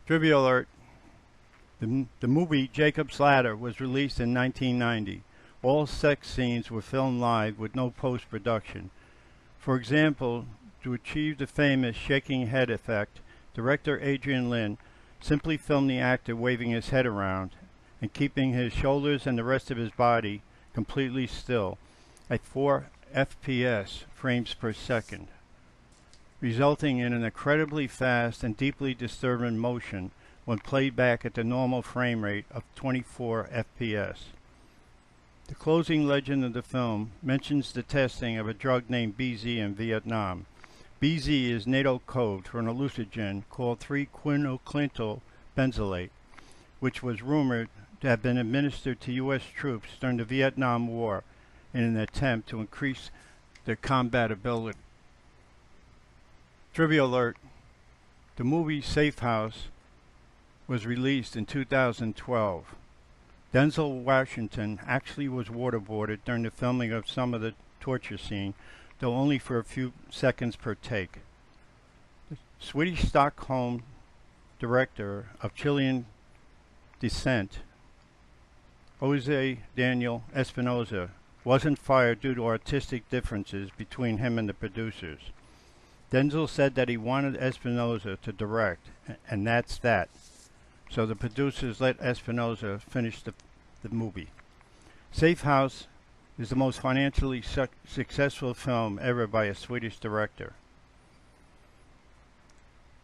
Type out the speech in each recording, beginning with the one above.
Trivia alert. The movie Jacob's Ladder was released in 1990. All sex scenes were filmed live with no post-production. For example, to achieve the famous shaking head effect, director Adrian Lyne simply filmed the actor waving his head around and keeping his shoulders and the rest of his body completely still at 4 FPS frames per second, resulting in an incredibly fast and deeply disturbing motion when played back at the normal frame rate of 24 FPS. The closing legend of the film mentions the testing of a drug named BZ in Vietnam. BZ is NATO code for an hallucinogen called 3-quinoclintyl benzylate, which was rumored to have been administered to U.S. troops during the Vietnam War in an attempt to increase their combat ability. Trivia alert. The movie Safe House was released in 2012. Denzel Washington actually was waterboarded during the filming of some of the torture scene, though only for a few seconds per take. The Swedish Stockholm director of Chilean descent, Jose Daniel Espinosa, wasn't fired due to artistic differences between him and the producers. Denzel said that he wanted Espinosa to direct, and that's that. So the producers let Espinosa finish the movie. Safe House is the most financially successful film ever by a Swedish director.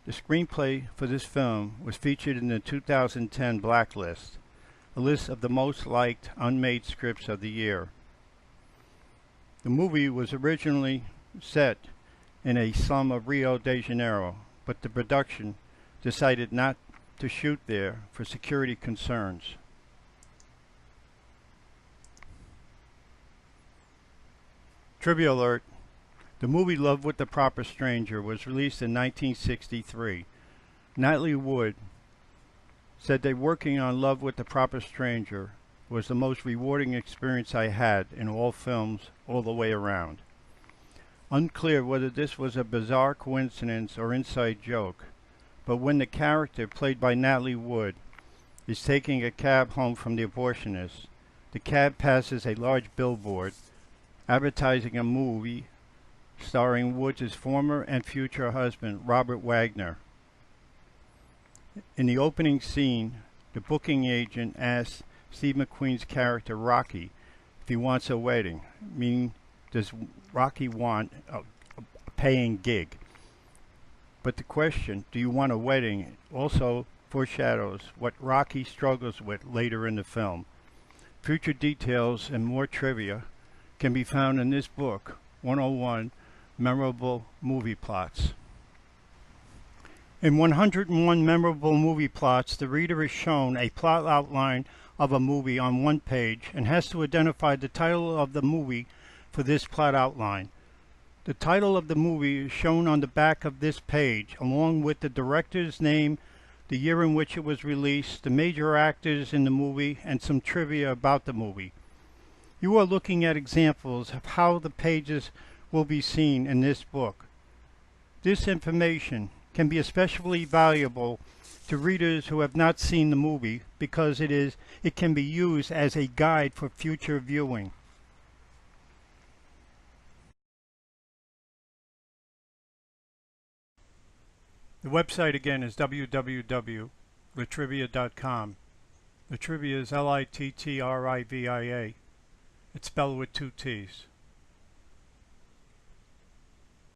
The screenplay for this film was featured in the 2010 Blacklist, a list of the most liked unmade scripts of the year. The movie was originally set in a slum of Rio de Janeiro, but the production decided not to shoot there for security concerns. Trivia alert. The movie Love with the Proper Stranger was released in 1963. Natalie Wood said that working on Love with the Proper Stranger was the most rewarding experience I had in all films all the way around. Unclear whether this was a bizarre coincidence or inside joke, but when the character played by Natalie Wood is taking a cab home from the abortionist, the cab passes a large billboard advertising a movie starring Woods' former and future husband, Robert Wagner. In the opening scene, the booking agent asks Steve McQueen's character, Rocky, if he wants a wedding, meaning does Rocky want a paying gig? But the question, do you want a wedding, also foreshadows what Rocky struggles with later in the film. Future details and more trivia can be found in this book, 101 Memorable Movie Plots. In 101 Memorable Movie Plots, the reader is shown a plot outline of a movie on one page and has to identify the title of the movie for this plot outline. The title of the movie is shown on the back of this page, along with the director's name, the year in which it was released, the major actors in the movie, and some trivia about the movie. You are looking at examples of how the pages will be seen in this book. This information can be especially valuable to readers who have not seen the movie because it can be used as a guide for future viewing. The website again is www.litrivia.com. Litrivia is Littrivia. It's spelled with 2 T's.